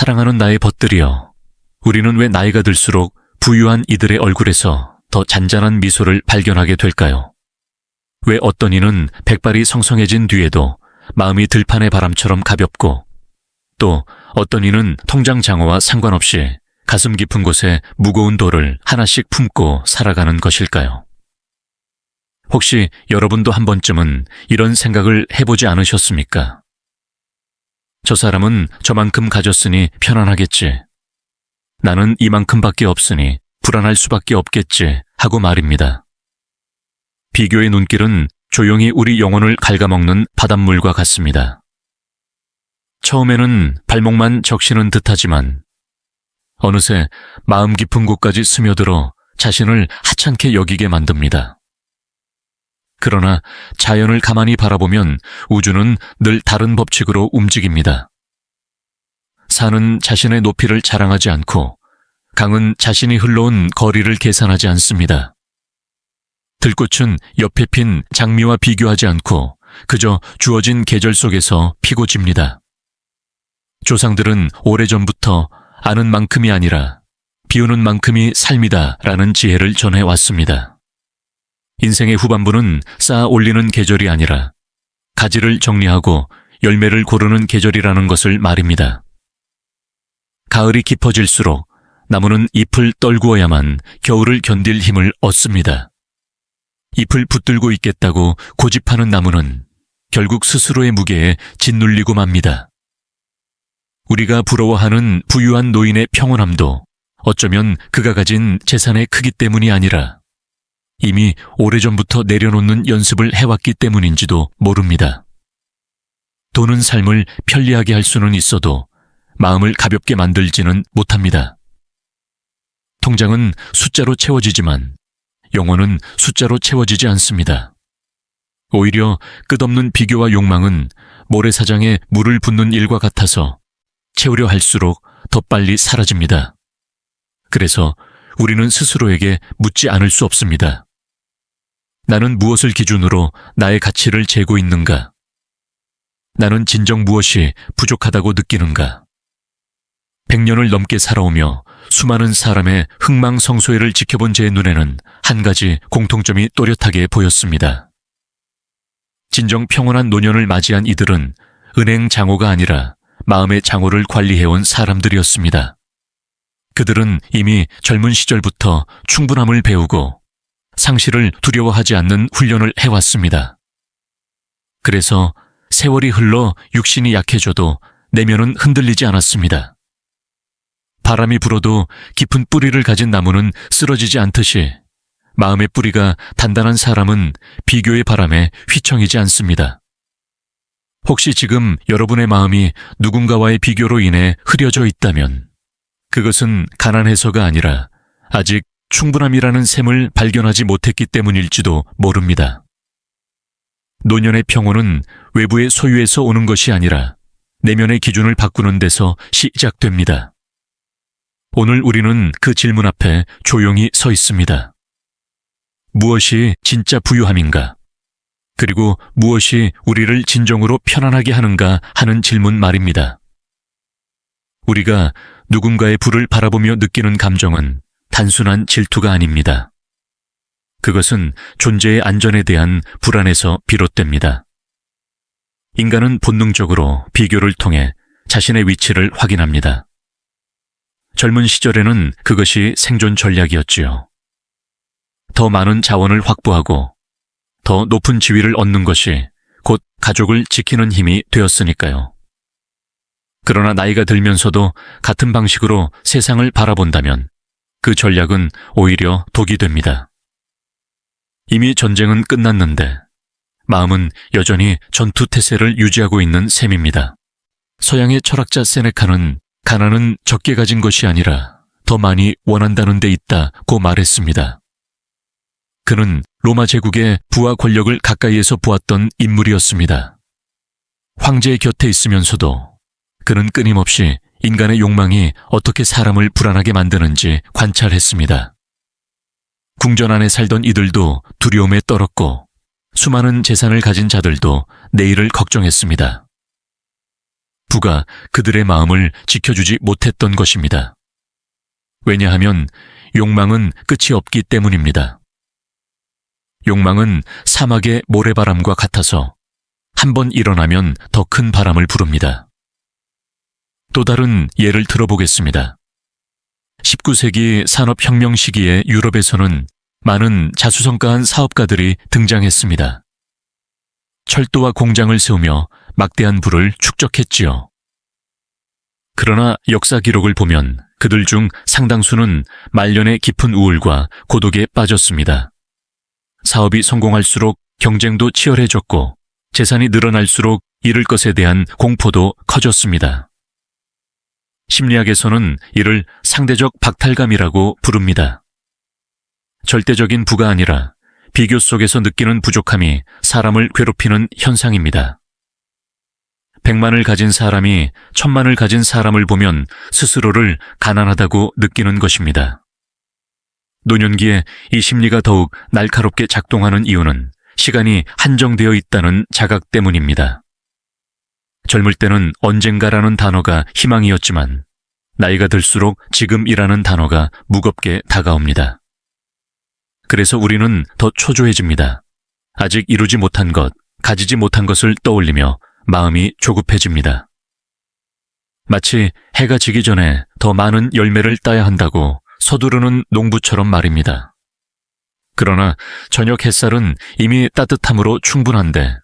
사랑하는 나의 벗들이여, 우리는 왜 나이가 들수록 부유한 이들의 얼굴에서 더 잔잔한 미소를 발견하게 될까요? 왜 어떤 이는 백발이 성성해진 뒤에도 마음이 들판의 바람처럼 가볍고, 또 어떤 이는 통장 장어와 상관없이 가슴 깊은 곳에 무거운 돌을 하나씩 품고 살아가는 것일까요? 혹시 여러분도 한 번쯤은 이런 생각을 해보지 않으셨습니까? 저 사람은 저만큼 가졌으니 편안하겠지. 나는 이만큼밖에 없으니 불안할 수밖에 없겠지 하고 말입니다. 비교의 눈길은 조용히 우리 영혼을 갉아먹는 바닷물과 같습니다. 처음에는 발목만 적시는 듯하지만 어느새 마음 깊은 곳까지 스며들어 자신을 하찮게 여기게 만듭니다. 그러나 자연을 가만히 바라보면 우주는 늘 다른 법칙으로 움직입니다. 산은 자신의 높이를 자랑하지 않고 강은 자신이 흘러온 거리를 계산하지 않습니다. 들꽃은 옆에 핀 장미와 비교하지 않고 그저 주어진 계절 속에서 피고 집니다. 조상들은 오래전부터 아는 만큼이 아니라 비우는 만큼이 삶이다 라는 지혜를 전해왔습니다. 인생의 후반부는 쌓아 올리는 계절이 아니라 가지를 정리하고 열매를 고르는 계절이라는 것을 말입니다. 가을이 깊어질수록 나무는 잎을 떨구어야만 겨울을 견딜 힘을 얻습니다. 잎을 붙들고 있겠다고 고집하는 나무는 결국 스스로의 무게에 짓눌리고 맙니다. 우리가 부러워하는 부유한 노인의 평온함도 어쩌면 그가 가진 재산의 크기 때문이 아니라 이미 오래전부터 내려놓는 연습을 해왔기 때문인지도 모릅니다. 돈은 삶을 편리하게 할 수는 있어도 마음을 가볍게 만들지는 못합니다. 통장은 숫자로 채워지지만 영혼은 숫자로 채워지지 않습니다. 오히려 끝없는 비교와 욕망은 모래사장에 물을 붓는 일과 같아서 채우려 할수록 더 빨리 사라집니다. 그래서 우리는 스스로에게 묻지 않을 수 없습니다. 나는 무엇을 기준으로 나의 가치를 재고 있는가? 나는 진정 무엇이 부족하다고 느끼는가? 100년을 넘게 살아오며 수많은 사람의 흥망성쇠를 지켜본 제 눈에는 한 가지 공통점이 또렷하게 보였습니다. 진정 평온한 노년을 맞이한 이들은 은행 장호가 아니라 마음의 장호를 관리해온 사람들이었습니다. 그들은 이미 젊은 시절부터 충분함을 배우고 상실을 두려워하지 않는 훈련을 해왔습니다. 그래서 세월이 흘러 육신이 약해져도 내면은 흔들리지 않았습니다. 바람이 불어도 깊은 뿌리를 가진 나무는 쓰러지지 않듯이 마음의 뿌리가 단단한 사람은 비교의 바람에 휘청이지 않습니다. 혹시 지금 여러분의 마음이 누군가와의 비교로 인해 흐려져 있다면 그것은 가난해서가 아니라 아직 충분함이라는 셈을 발견하지 못했기 때문일지도 모릅니다. 노년의 평온은 외부의 소유에서 오는 것이 아니라 내면의 기준을 바꾸는 데서 시작됩니다. 오늘 우리는 그 질문 앞에 조용히 서 있습니다. 무엇이 진짜 부유함인가? 그리고 무엇이 우리를 진정으로 편안하게 하는가 하는 질문 말입니다. 우리가 누군가의 부를 바라보며 느끼는 감정은 단순한 질투가 아닙니다. 그것은 존재의 안전에 대한 불안에서 비롯됩니다. 인간은 본능적으로 비교를 통해 자신의 위치를 확인합니다. 젊은 시절에는 그것이 생존 전략이었지요. 더 많은 자원을 확보하고 더 높은 지위를 얻는 것이 곧 가족을 지키는 힘이 되었으니까요. 그러나 나이가 들면서도 같은 방식으로 세상을 바라본다면 그 전략은 오히려 독이 됩니다. 이미 전쟁은 끝났는데 마음은 여전히 전투태세를 유지하고 있는 셈입니다. 서양의 철학자 세네카는 가난은 적게 가진 것이 아니라 더 많이 원한다는 데 있다고 말했습니다. 그는 로마 제국의 부와 권력을 가까이에서 보았던 인물이었습니다. 황제의 곁에 있으면서도 그는 끊임없이 인간의 욕망이 어떻게 사람을 불안하게 만드는지 관찰했습니다. 궁전 안에 살던 이들도 두려움에 떨었고 수많은 재산을 가진 자들도 내일을 걱정했습니다. 부가 그들의 마음을 지켜주지 못했던 것입니다. 왜냐하면 욕망은 끝이 없기 때문입니다. 욕망은 사막의 모래바람과 같아서 한 번 일어나면 더 큰 바람을 부릅니다. 또 다른 예를 들어보겠습니다. 19세기 산업혁명 시기에 유럽에서는 많은 자수성가한 사업가들이 등장했습니다. 철도와 공장을 세우며 막대한 부를 축적했지요. 그러나 역사 기록을 보면 그들 중 상당수는 말년의 깊은 우울과 고독에 빠졌습니다. 사업이 성공할수록 경쟁도 치열해졌고 재산이 늘어날수록 잃을 것에 대한 공포도 커졌습니다. 심리학에서는 이를 상대적 박탈감이라고 부릅니다. 절대적인 부가 아니라 비교 속에서 느끼는 부족함이 사람을 괴롭히는 현상입니다. 100만을 가진 사람이 1000만을 가진 사람을 보면 스스로를 가난하다고 느끼는 것입니다. 노년기에 이 심리가 더욱 날카롭게 작동하는 이유는 시간이 한정되어 있다는 자각 때문입니다. 젊을 때는 언젠가라는 단어가 희망이었지만 나이가 들수록 지금이라는 단어가 무겁게 다가옵니다. 그래서 우리는 더 초조해집니다. 아직 이루지 못한 것, 가지지 못한 것을 떠올리며 마음이 조급해집니다. 마치 해가 지기 전에 더 많은 열매를 따야 한다고 서두르는 농부처럼 말입니다. 그러나 저녁 햇살은 이미 따뜻함으로 충분한데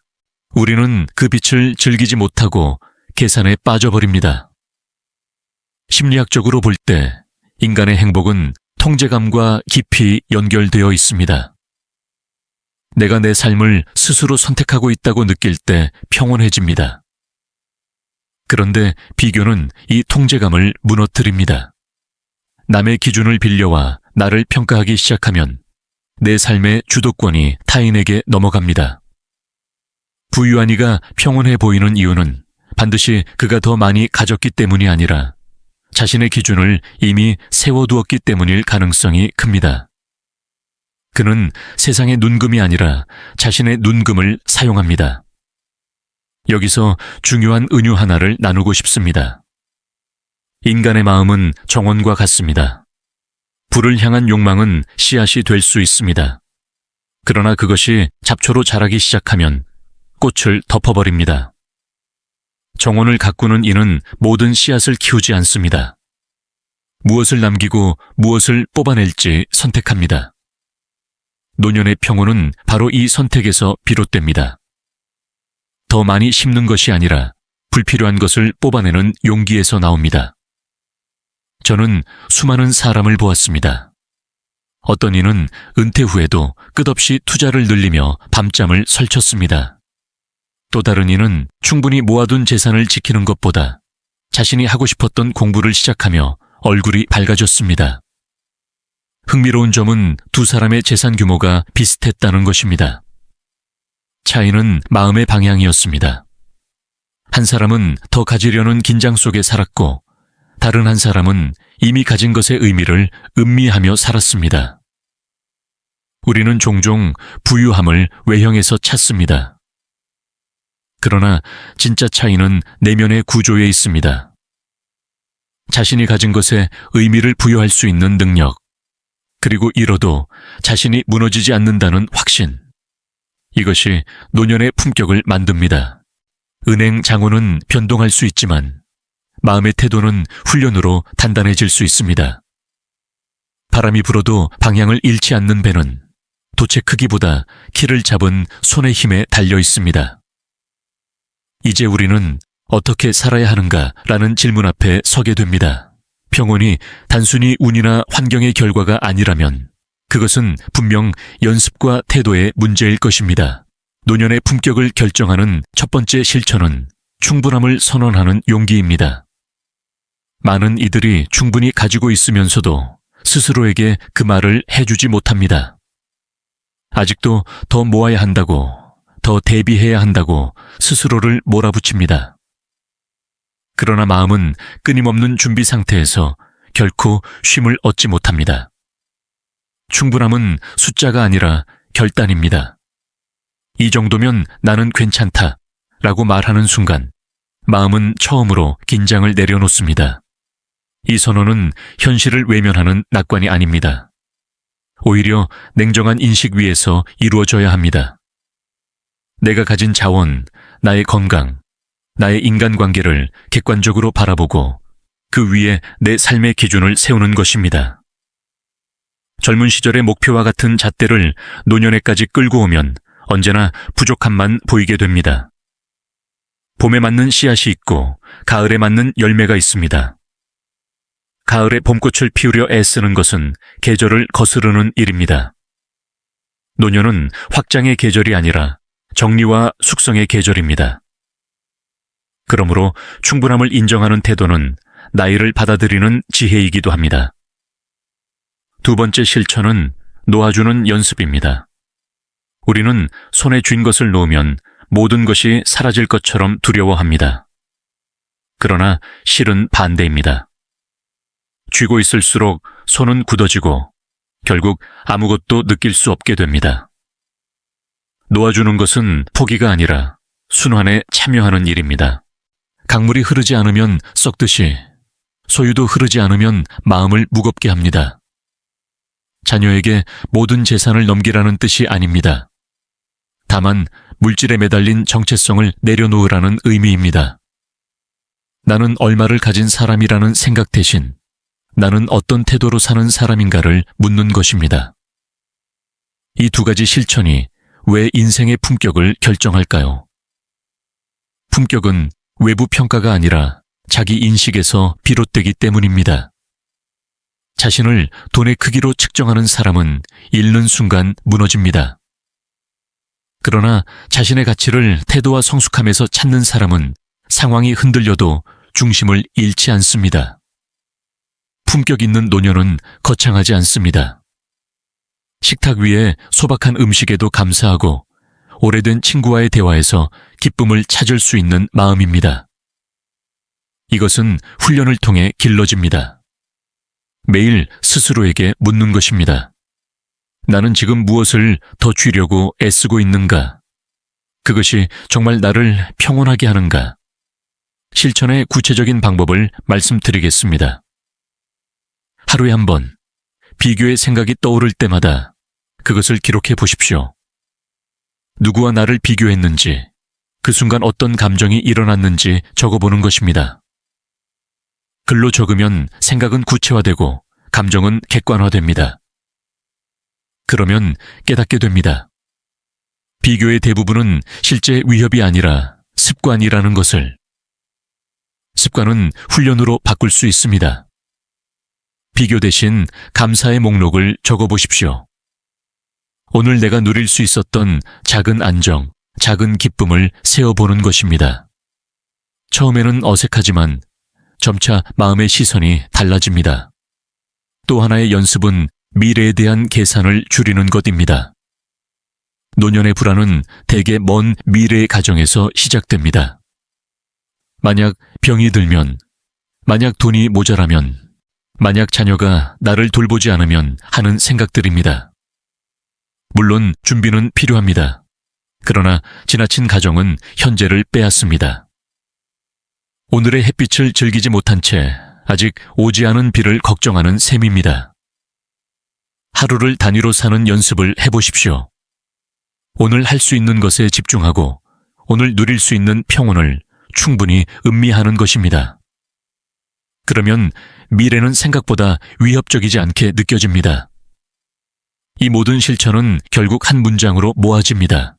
우리는 그 빛을 즐기지 못하고 계산에 빠져버립니다. 심리학적으로 볼 때 인간의 행복은 통제감과 깊이 연결되어 있습니다. 내가 내 삶을 스스로 선택하고 있다고 느낄 때 평온해집니다. 그런데 비교는 이 통제감을 무너뜨립니다. 남의 기준을 빌려와 나를 평가하기 시작하면 내 삶의 주도권이 타인에게 넘어갑니다. 부유한 이가 평온해 보이는 이유는 반드시 그가 더 많이 가졌기 때문이 아니라 자신의 기준을 이미 세워두었기 때문일 가능성이 큽니다. 그는 세상의 눈금이 아니라 자신의 눈금을 사용합니다. 여기서 중요한 은유 하나를 나누고 싶습니다. 인간의 마음은 정원과 같습니다. 불을 향한 욕망은 씨앗이 될 수 있습니다. 그러나 그것이 잡초로 자라기 시작하면 꽃을 덮어버립니다. 정원을 가꾸는 이는 모든 씨앗을 키우지 않습니다. 무엇을 남기고 무엇을 뽑아낼지 선택합니다. 노년의 평온은 바로 이 선택에서 비롯됩니다. 더 많이 심는 것이 아니라 불필요한 것을 뽑아내는 용기에서 나옵니다. 저는 수많은 사람을 보았습니다. 어떤 이는 은퇴 후에도 끝없이 투자를 늘리며 밤잠을 설쳤습니다. 또 다른 이는 충분히 모아둔 재산을 지키는 것보다 자신이 하고 싶었던 공부를 시작하며 얼굴이 밝아졌습니다. 흥미로운 점은 두 사람의 재산 규모가 비슷했다는 것입니다. 차이는 마음의 방향이었습니다. 한 사람은 더 가지려는 긴장 속에 살았고 다른 한 사람은 이미 가진 것의 의미를 음미하며 살았습니다. 우리는 종종 부유함을 외형에서 찾습니다. 그러나 진짜 차이는 내면의 구조에 있습니다. 자신이 가진 것에 의미를 부여할 수 있는 능력, 그리고 잃어도 자신이 무너지지 않는다는 확신. 이것이 노년의 품격을 만듭니다. 은행 장원은 변동할 수 있지만 마음의 태도는 훈련으로 단단해질 수 있습니다. 바람이 불어도 방향을 잃지 않는 배는 돛의 크기보다 키를 잡은 손의 힘에 달려 있습니다. 이제 우리는 어떻게 살아야 하는가라는 질문 앞에 서게 됩니다. 평온이 단순히 운이나 환경의 결과가 아니라면 그것은 분명 연습과 태도의 문제일 것입니다. 노년의 품격을 결정하는 첫 번째 실천은 충분함을 선언하는 용기입니다. 많은 이들이 충분히 가지고 있으면서도 스스로에게 그 말을 해주지 못합니다. 아직도 더 모아야 한다고, 더 대비해야 한다고 스스로를 몰아붙입니다. 그러나 마음은 끊임없는 준비 상태에서 결코 쉼을 얻지 못합니다. 충분함은 숫자가 아니라 결단입니다. 이 정도면 나는 괜찮다 라고 말하는 순간 마음은 처음으로 긴장을 내려놓습니다. 이 선언은 현실을 외면하는 낙관이 아닙니다. 오히려 냉정한 인식 위에서 이루어져야 합니다. 내가 가진 자원, 나의 건강, 나의 인간관계를 객관적으로 바라보고 그 위에 내 삶의 기준을 세우는 것입니다. 젊은 시절의 목표와 같은 잣대를 노년에까지 끌고 오면 언제나 부족함만 보이게 됩니다. 봄에 맞는 씨앗이 있고 가을에 맞는 열매가 있습니다. 가을에 봄꽃을 피우려 애쓰는 것은 계절을 거스르는 일입니다. 노년은 확장의 계절이 아니라 정리와 숙성의 계절입니다. 그러므로 충분함을 인정하는 태도는 나이를 받아들이는 지혜이기도 합니다. 두 번째 실천은 놓아주는 연습입니다. 우리는 손에 쥔 것을 놓으면 모든 것이 사라질 것처럼 두려워합니다. 그러나 실은 반대입니다. 쥐고 있을수록 손은 굳어지고 결국 아무것도 느낄 수 없게 됩니다. 놓아주는 것은 포기가 아니라 순환에 참여하는 일입니다. 강물이 흐르지 않으면 썩듯이 소유도 흐르지 않으면 마음을 무겁게 합니다. 자녀에게 모든 재산을 넘기라는 뜻이 아닙니다. 다만 물질에 매달린 정체성을 내려놓으라는 의미입니다. 나는 얼마를 가진 사람이라는 생각 대신 나는 어떤 태도로 사는 사람인가를 묻는 것입니다. 이 두 가지 실천이 왜 인생의 품격을 결정할까요? 품격은 외부 평가가 아니라 자기 인식에서 비롯되기 때문입니다. 자신을 돈의 크기로 측정하는 사람은 잃는 순간 무너집니다. 그러나 자신의 가치를 태도와 성숙함에서 찾는 사람은 상황이 흔들려도 중심을 잃지 않습니다. 품격 있는 노년은 거창하지 않습니다. 식탁 위에 소박한 음식에도 감사하고 오래된 친구와의 대화에서 기쁨을 찾을 수 있는 마음입니다. 이것은 훈련을 통해 길러집니다. 매일 스스로에게 묻는 것입니다. 나는 지금 무엇을 더 쥐려고 애쓰고 있는가? 그것이 정말 나를 평온하게 하는가? 실천의 구체적인 방법을 말씀드리겠습니다. 하루에 한 번, 비교의 생각이 떠오를 때마다 그것을 기록해 보십시오. 누구와 나를 비교했는지, 그 순간 어떤 감정이 일어났는지 적어보는 것입니다. 글로 적으면 생각은 구체화되고 감정은 객관화됩니다. 그러면 깨닫게 됩니다. 비교의 대부분은 실제 위협이 아니라 습관이라는 것을. 습관은 훈련으로 바꿀 수 있습니다. 비교 대신 감사의 목록을 적어보십시오. 오늘 내가 누릴 수 있었던 작은 안정, 작은 기쁨을 세어보는 것입니다. 처음에는 어색하지만 점차 마음의 시선이 달라집니다. 또 하나의 연습은 미래에 대한 계산을 줄이는 것입니다. 노년의 불안은 대개 먼 미래의 가정에서 시작됩니다. 만약 병이 들면, 만약 돈이 모자라면, 만약 자녀가 나를 돌보지 않으면 하는 생각들입니다. 물론 준비는 필요합니다. 그러나 지나친 가정은 현재를 빼앗습니다. 오늘의 햇빛을 즐기지 못한 채 아직 오지 않은 비를 걱정하는 셈입니다. 하루를 단위로 사는 연습을 해보십시오. 오늘 할 수 있는 것에 집중하고 오늘 누릴 수 있는 평온을 충분히 음미하는 것입니다. 그러면 미래는 생각보다 위협적이지 않게 느껴집니다. 이 모든 실천은 결국 한 문장으로 모아집니다.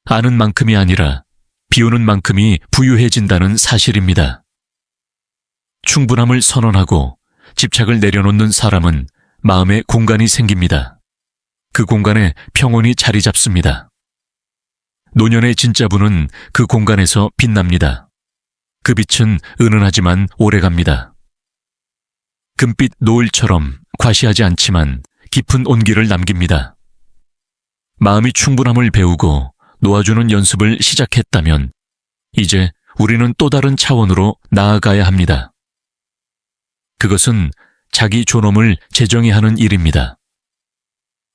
아는 만큼이 아니라 비우는 만큼이 부유해진다는 사실입니다. 충분함을 선언하고 집착을 내려놓는 사람은 마음에 공간이 생깁니다. 그 공간에 평온이 자리 잡습니다. 노년의 진짜 부는 그 공간에서 빛납니다. 그 빛은 은은하지만 오래갑니다. 금빛 노을처럼 과시하지 않지만 깊은 온기를 남깁니다. 마음이 충분함을 배우고 놓아주는 연습을 시작했다면 이제 우리는 또 다른 차원으로 나아가야 합니다. 그것은 자기 존엄을 재정의하는 일입니다.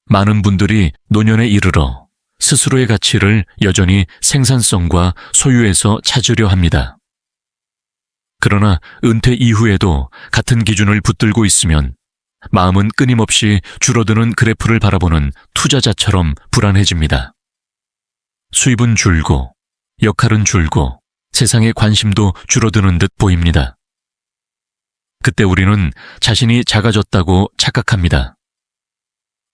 많은 분들이 노년에 이르러 스스로의 가치를 여전히 생산성과 소유에서 찾으려 합니다. 그러나 은퇴 이후에도 같은 기준을 붙들고 있으면 마음은 끊임없이 줄어드는 그래프를 바라보는 투자자처럼 불안해집니다. 수입은 줄고 역할은 줄고 세상의 관심도 줄어드는 듯 보입니다. 그때 우리는 자신이 작아졌다고 착각합니다.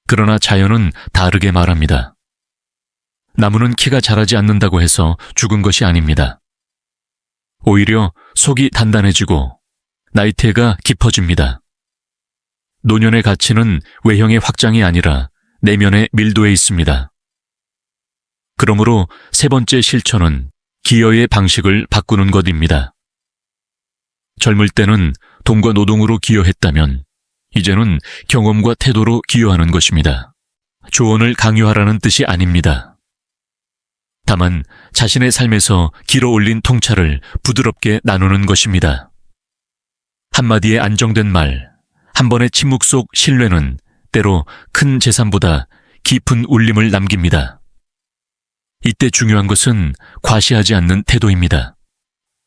그러나 자연은 다르게 말합니다. 나무는 키가 자라지 않는다고 해서 죽은 것이 아닙니다. 오히려 속이 단단해지고 나이테가 깊어집니다. 노년의 가치는 외형의 확장이 아니라 내면의 밀도에 있습니다. 그러므로 세 번째 실천은 기여의 방식을 바꾸는 것입니다. 젊을 때는 돈과 노동으로 기여했다면 이제는 경험과 태도로 기여하는 것입니다. 조언을 강요하라는 뜻이 아닙니다. 다만 자신의 삶에서 길어 올린 통찰을 부드럽게 나누는 것입니다. 한마디의 안정된 말, 한 번의 침묵 속 신뢰는 때로 큰 재산보다 깊은 울림을 남깁니다. 이때 중요한 것은 과시하지 않는 태도입니다.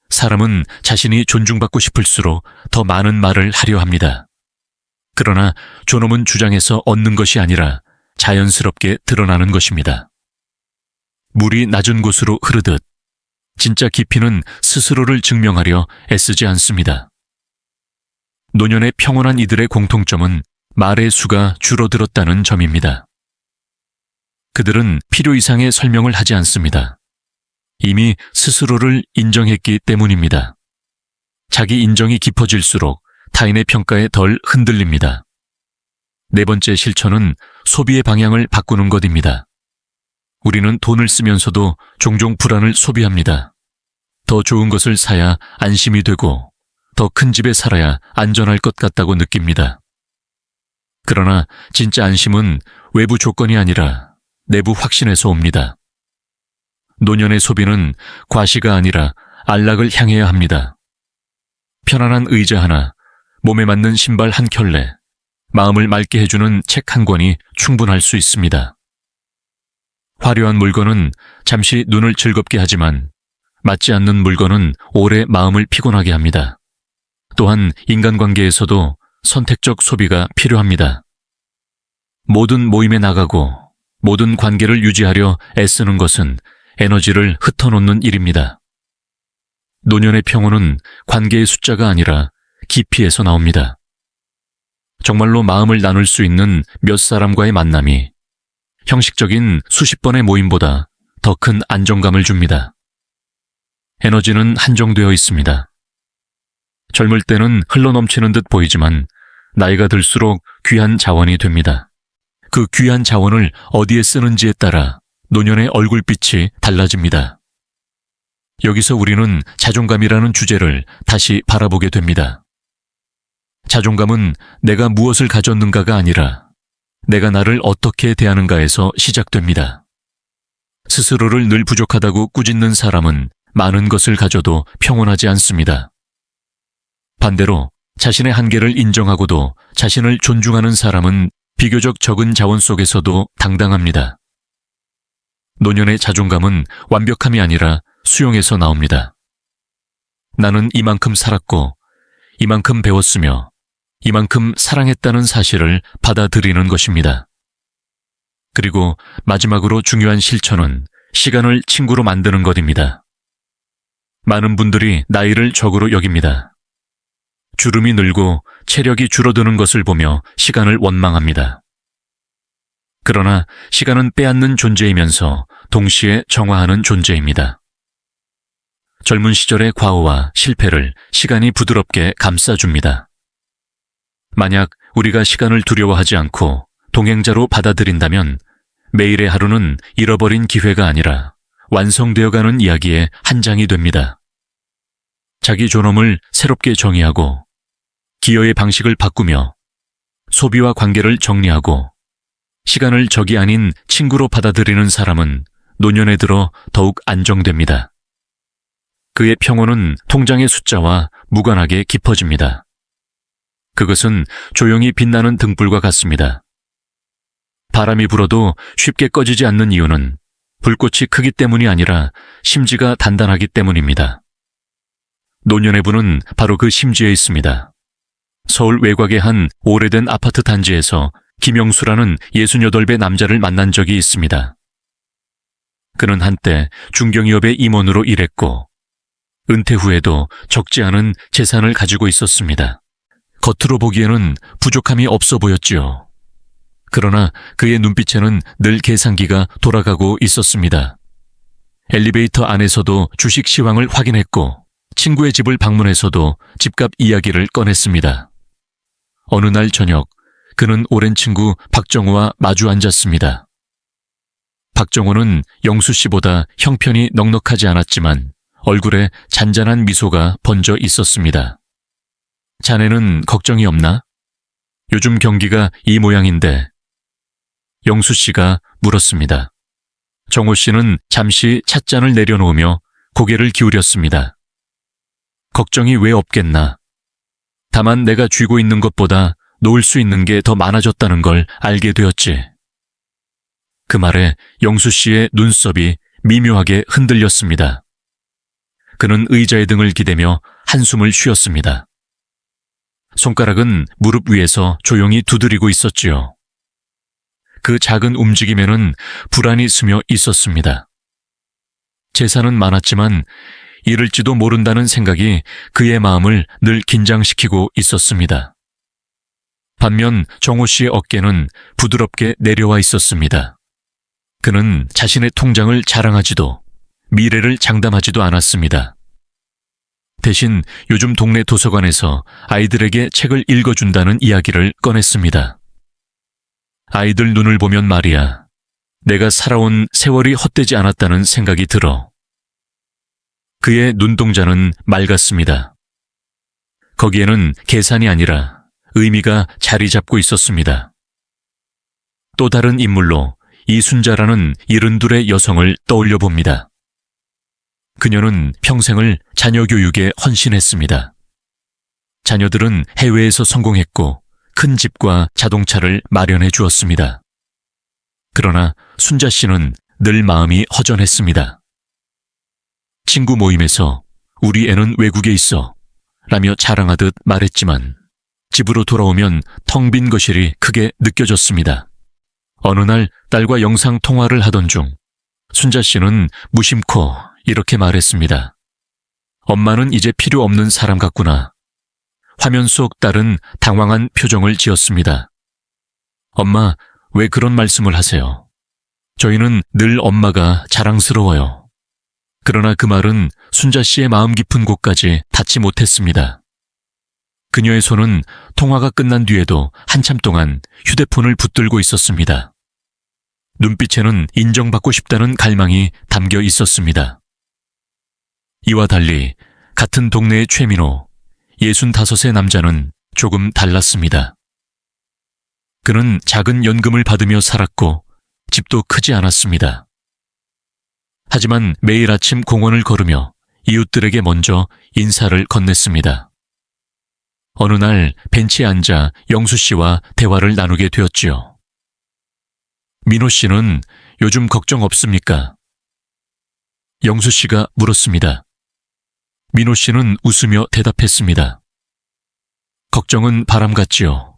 사람은 자신이 존중받고 싶을수록 더 많은 말을 하려 합니다. 그러나 존엄은 주장에서 얻는 것이 아니라 자연스럽게 드러나는 것입니다. 물이 낮은 곳으로 흐르듯 진짜 깊이는 스스로를 증명하려 애쓰지 않습니다. 노년의 평온한 이들의 공통점은 말의 수가 줄어들었다는 점입니다. 그들은 필요 이상의 설명을 하지 않습니다. 이미 스스로를 인정했기 때문입니다. 자기 인정이 깊어질수록 타인의 평가에 덜 흔들립니다. 네 번째 실천은 소비의 방향을 바꾸는 것입니다. 우리는 돈을 쓰면서도 종종 불안을 소비합니다. 더 좋은 것을 사야 안심이 되고 더 큰 집에 살아야 안전할 것 같다고 느낍니다. 그러나 진짜 안심은 외부 조건이 아니라 내부 확신에서 옵니다. 노년의 소비는 과시가 아니라 안락을 향해야 합니다. 편안한 의자 하나, 몸에 맞는 신발 한 켤레, 마음을 맑게 해주는 책 한 권이 충분할 수 있습니다. 화려한 물건은 잠시 눈을 즐겁게 하지만 맞지 않는 물건은 오래 마음을 피곤하게 합니다. 또한 인간관계에서도 선택적 소비가 필요합니다. 모든 모임에 나가고 모든 관계를 유지하려 애쓰는 것은 에너지를 흩어놓는 일입니다. 노년의 평온은 관계의 숫자가 아니라 깊이에서 나옵니다. 정말로 마음을 나눌 수 있는 몇 사람과의 만남이 형식적인 수십 번의 모임보다 더 큰 안정감을 줍니다. 에너지는 한정되어 있습니다. 젊을 때는 흘러넘치는 듯 보이지만 나이가 들수록 귀한 자원이 됩니다. 그 귀한 자원을 어디에 쓰는지에 따라 노년의 얼굴빛이 달라집니다. 여기서 우리는 자존감이라는 주제를 다시 바라보게 됩니다. 자존감은 내가 무엇을 가졌는가가 아니라 내가 나를 어떻게 대하는가에서 시작됩니다. 스스로를 늘 부족하다고 꾸짖는 사람은 많은 것을 가져도 평온하지 않습니다. 반대로 자신의 한계를 인정하고도 자신을 존중하는 사람은 비교적 적은 자원 속에서도 당당합니다. 노년의 자존감은 완벽함이 아니라 수용에서 나옵니다. 나는 이만큼 살았고 이만큼 배웠으며 이만큼 사랑했다는 사실을 받아들이는 것입니다. 그리고 마지막으로 중요한 실천은 시간을 친구로 만드는 것입니다. 많은 분들이 나이를 적으로 여깁니다. 주름이 늘고 체력이 줄어드는 것을 보며 시간을 원망합니다. 그러나 시간은 빼앗는 존재이면서 동시에 정화하는 존재입니다. 젊은 시절의 과오와 실패를 시간이 부드럽게 감싸줍니다. 만약 우리가 시간을 두려워하지 않고 동행자로 받아들인다면 매일의 하루는 잃어버린 기회가 아니라 완성되어가는 이야기의 한 장이 됩니다. 자기 존엄을 새롭게 정의하고 기여의 방식을 바꾸며 소비와 관계를 정리하고 시간을 적이 아닌 친구로 받아들이는 사람은 노년에 들어 더욱 안정됩니다. 그의 평온은 통장의 숫자와 무관하게 깊어집니다. 그것은 조용히 빛나는 등불과 같습니다. 바람이 불어도 쉽게 꺼지지 않는 이유는 불꽃이 크기 때문이 아니라 심지가 단단하기 때문입니다. 노년의 부는 바로 그 심지에 있습니다. 서울 외곽의 한 오래된 아파트 단지에서 김영수라는 68배 남자를 만난 적이 있습니다. 그는 한때 중경기업의 임원으로 일했고 은퇴 후에도 적지 않은 재산을 가지고 있었습니다. 겉으로 보기에는 부족함이 없어 보였지요. 그러나 그의 눈빛에는 늘 계산기가 돌아가고 있었습니다. 엘리베이터 안에서도 주식 시황을 확인했고 친구의 집을 방문해서도 집값 이야기를 꺼냈습니다. 어느 날 저녁 그는 오랜 친구 박정호와 마주 앉았습니다. 박정호는 영수 씨보다 형편이 넉넉하지 않았지만 얼굴에 잔잔한 미소가 번져 있었습니다. 자네는 걱정이 없나? 요즘 경기가 이 모양인데. 영수 씨가 물었습니다. 정호 씨는 잠시 찻잔을 내려놓으며 고개를 기울였습니다. 걱정이 왜 없겠나. 다만 내가 쥐고 있는 것보다 놓을 수 있는 게 더 많아졌다는 걸 알게 되었지. 그 말에 영수 씨의 눈썹이 미묘하게 흔들렸습니다. 그는 의자의 등을 기대며 한숨을 쉬었습니다. 손가락은 무릎 위에서 조용히 두드리고 있었지요. 그 작은 움직임에는 불안이 스며 있었습니다. 재산은 많았지만 잃을지도 모른다는 생각이 그의 마음을 늘 긴장시키고 있었습니다. 반면 정호 씨의 어깨는 부드럽게 내려와 있었습니다. 그는 자신의 통장을 자랑하지도 미래를 장담하지도 않았습니다. 대신 요즘 동네 도서관에서 아이들에게 책을 읽어준다는 이야기를 꺼냈습니다. 아이들 눈을 보면 말이야, 내가 살아온 세월이 헛되지 않았다는 생각이 들어. 그의 눈동자는 맑았습니다. 거기에는 계산이 아니라 의미가 자리 잡고 있었습니다. 또 다른 인물로 이순자라는 72의 여성을 떠올려 봅니다. 그녀는 평생을 자녀 교육에 헌신했습니다. 자녀들은 해외에서 성공했고 큰 집과 자동차를 마련해 주었습니다. 그러나 순자 씨는 늘 마음이 허전했습니다. 친구 모임에서 우리 애는 외국에 있어 라며 자랑하듯 말했지만 집으로 돌아오면 텅 빈 거실이 크게 느껴졌습니다. 어느 날 딸과 영상 통화를 하던 중 순자 씨는 무심코 이렇게 말했습니다. 엄마는 이제 필요 없는 사람 같구나. 화면 속 딸은 당황한 표정을 지었습니다. 엄마, 왜 그런 말씀을 하세요? 저희는 늘 엄마가 자랑스러워요. 그러나 그 말은 순자 씨의 마음 깊은 곳까지 닿지 못했습니다. 그녀의 손은 통화가 끝난 뒤에도 한참 동안 휴대폰을 붙들고 있었습니다. 눈빛에는 인정받고 싶다는 갈망이 담겨 있었습니다. 이와 달리 같은 동네의 최민호, 65의 남자는 조금 달랐습니다. 그는 작은 연금을 받으며 살았고 집도 크지 않았습니다. 하지만 매일 아침 공원을 걸으며 이웃들에게 먼저 인사를 건넸습니다. 어느 날 벤치에 앉아 영수 씨와 대화를 나누게 되었지요. 민호 씨는 요즘 걱정 없습니까? 영수 씨가 물었습니다. 민호 씨는 웃으며 대답했습니다. 걱정은 바람 같지요.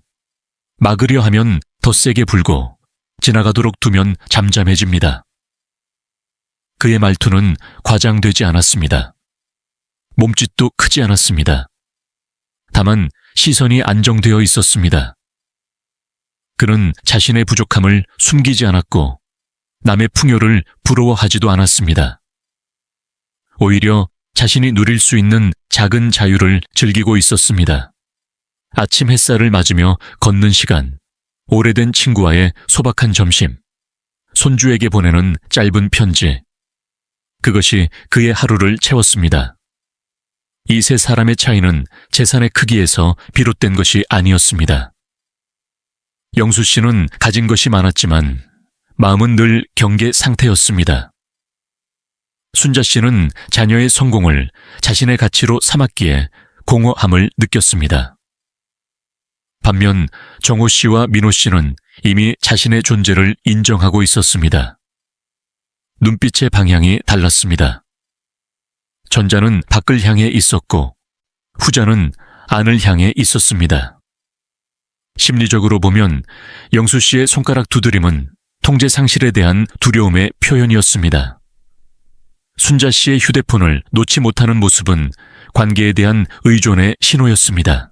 막으려 하면 더 세게 불고 지나가도록 두면 잠잠해집니다. 그의 말투는 과장되지 않았습니다. 몸짓도 크지 않았습니다. 다만 시선이 안정되어 있었습니다. 그는 자신의 부족함을 숨기지 않았고 남의 풍요를 부러워하지도 않았습니다. 오히려 자신이 누릴 수 있는 작은 자유를 즐기고 있었습니다. 아침 햇살을 맞으며 걷는 시간, 오래된 친구와의 소박한 점심, 손주에게 보내는 짧은 편지. 그것이 그의 하루를 채웠습니다. 이 세 사람의 차이는 재산의 크기에서 비롯된 것이 아니었습니다. 영수 씨는 가진 것이 많았지만 마음은 늘 경계 상태였습니다. 순자 씨는 자녀의 성공을 자신의 가치로 삼았기에 공허함을 느꼈습니다. 반면 정호 씨와 민호 씨는 이미 자신의 존재를 인정하고 있었습니다. 눈빛의 방향이 달랐습니다. 전자는 밖을 향해 있었고 후자는 안을 향해 있었습니다. 심리적으로 보면 영수 씨의 손가락 두드림은 통제 상실에 대한 두려움의 표현이었습니다. 순자 씨의 휴대폰을 놓지 못하는 모습은 관계에 대한 의존의 신호였습니다.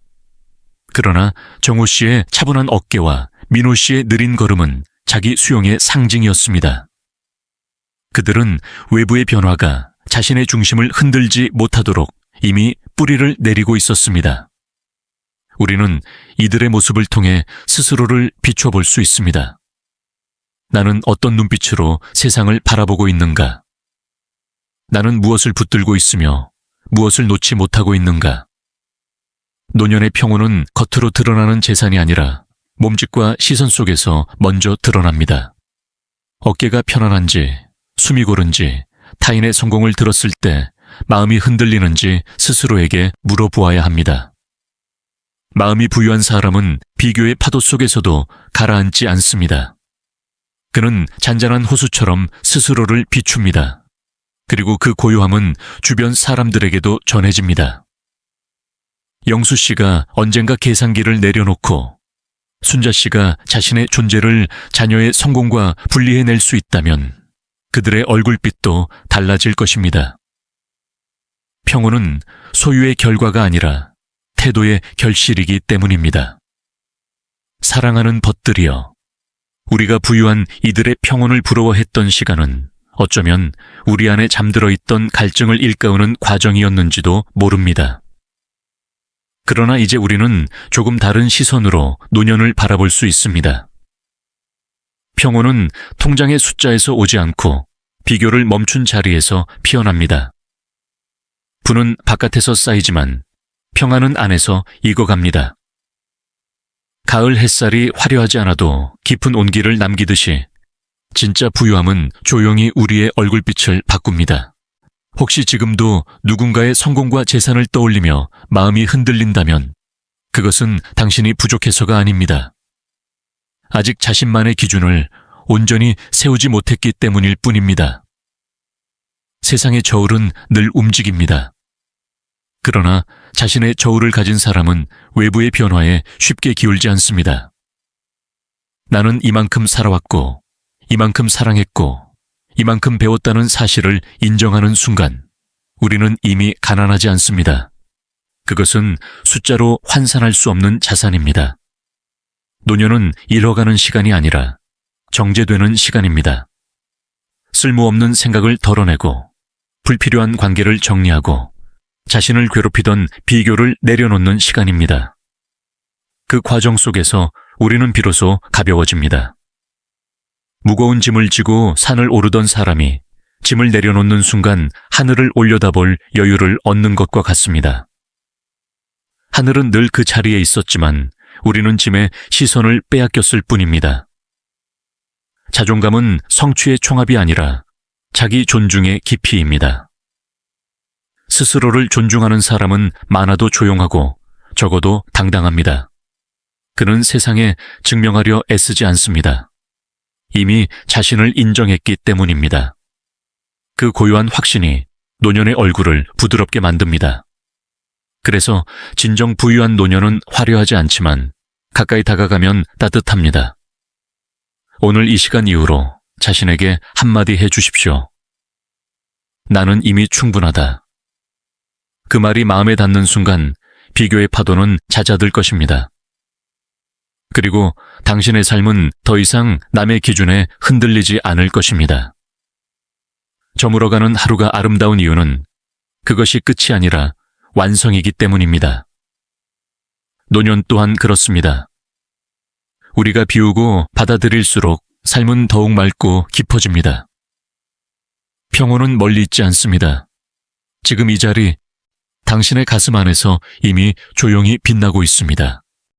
그러나 정호 씨의 차분한 어깨와 민호 씨의 느린 걸음은 자기 수용의 상징이었습니다. 그들은 외부의 변화가 자신의 중심을 흔들지 못하도록 이미 뿌리를 내리고 있었습니다. 우리는 이들의 모습을 통해 스스로를 비춰볼 수 있습니다. 나는 어떤 눈빛으로 세상을 바라보고 있는가? 나는 무엇을 붙들고 있으며 무엇을 놓지 못하고 있는가? 노년의 평온은 겉으로 드러나는 재산이 아니라 몸짓과 시선 속에서 먼저 드러납니다. 어깨가 편안한지, 숨이 고른지, 타인의 성공을 들었을 때 마음이 흔들리는지 스스로에게 물어보아야 합니다. 마음이 부유한 사람은 비교의 파도 속에서도 가라앉지 않습니다. 그는 잔잔한 호수처럼 스스로를 비춥니다. 그리고 그 고요함은 주변 사람들에게도 전해집니다. 영수 씨가 언젠가 계산기를 내려놓고 순자 씨가 자신의 존재를 자녀의 성공과 분리해낼 수 있다면 그들의 얼굴빛도 달라질 것입니다. 평온은 소유의 결과가 아니라 태도의 결실이기 때문입니다. 사랑하는 벗들이여, 우리가 부유한 이들의 평온을 부러워했던 시간은 어쩌면 우리 안에 잠들어 있던 갈증을 일깨우는 과정이었는지도 모릅니다. 그러나 이제 우리는 조금 다른 시선으로 노년을 바라볼 수 있습니다. 평온은 통장의 숫자에서 오지 않고 비교를 멈춘 자리에서 피어납니다. 분은 바깥에서 쌓이지만 평안은 안에서 익어갑니다. 가을 햇살이 화려하지 않아도 깊은 온기를 남기듯이 진짜 부유함은 조용히 우리의 얼굴빛을 바꿉니다. 혹시 지금도 누군가의 성공과 재산을 떠올리며 마음이 흔들린다면 그것은 당신이 부족해서가 아닙니다. 아직 자신만의 기준을 온전히 세우지 못했기 때문일 뿐입니다. 세상의 저울은 늘 움직입니다. 그러나 자신의 저울을 가진 사람은 외부의 변화에 쉽게 기울지 않습니다. 나는 이만큼 살아왔고, 이만큼 사랑했고, 이만큼 배웠다는 사실을 인정하는 순간 우리는 이미 가난하지 않습니다. 그것은 숫자로 환산할 수 없는 자산입니다. 노년은 잃어가는 시간이 아니라 정제되는 시간입니다. 쓸모없는 생각을 덜어내고 불필요한 관계를 정리하고 자신을 괴롭히던 비교를 내려놓는 시간입니다. 그 과정 속에서 우리는 비로소 가벼워집니다. 무거운 짐을 지고 산을 오르던 사람이 짐을 내려놓는 순간 하늘을 올려다볼 여유를 얻는 것과 같습니다. 하늘은 늘 그 자리에 있었지만 우리는 짐에 시선을 빼앗겼을 뿐입니다. 자존감은 성취의 총합이 아니라 자기 존중의 깊이입니다. 스스로를 존중하는 사람은 많아도 조용하고 적어도 당당합니다. 그는 세상에 증명하려 애쓰지 않습니다. 이미 자신을 인정했기 때문입니다. 그 고요한 확신이 노년의 얼굴을 부드럽게 만듭니다. 그래서 진정 부유한 노년은 화려하지 않지만 가까이 다가가면 따뜻합니다. 오늘 이 시간 이후로 자신에게 한마디 해주십시오. 나는 이미 충분하다. 그 말이 마음에 닿는 순간 비교의 파도는 잦아들 것입니다. 그리고 당신의 삶은 더 이상 남의 기준에 흔들리지 않을 것입니다. 저물어가는 하루가 아름다운 이유는 그것이 끝이 아니라 완성이기 때문입니다. 노년 또한 그렇습니다. 우리가 비우고 받아들일수록 삶은 더욱 맑고 깊어집니다. 평온은 멀리 있지 않습니다. 지금 이 자리, 당신의 가슴 안에서 이미 조용히 빛나고 있습니다.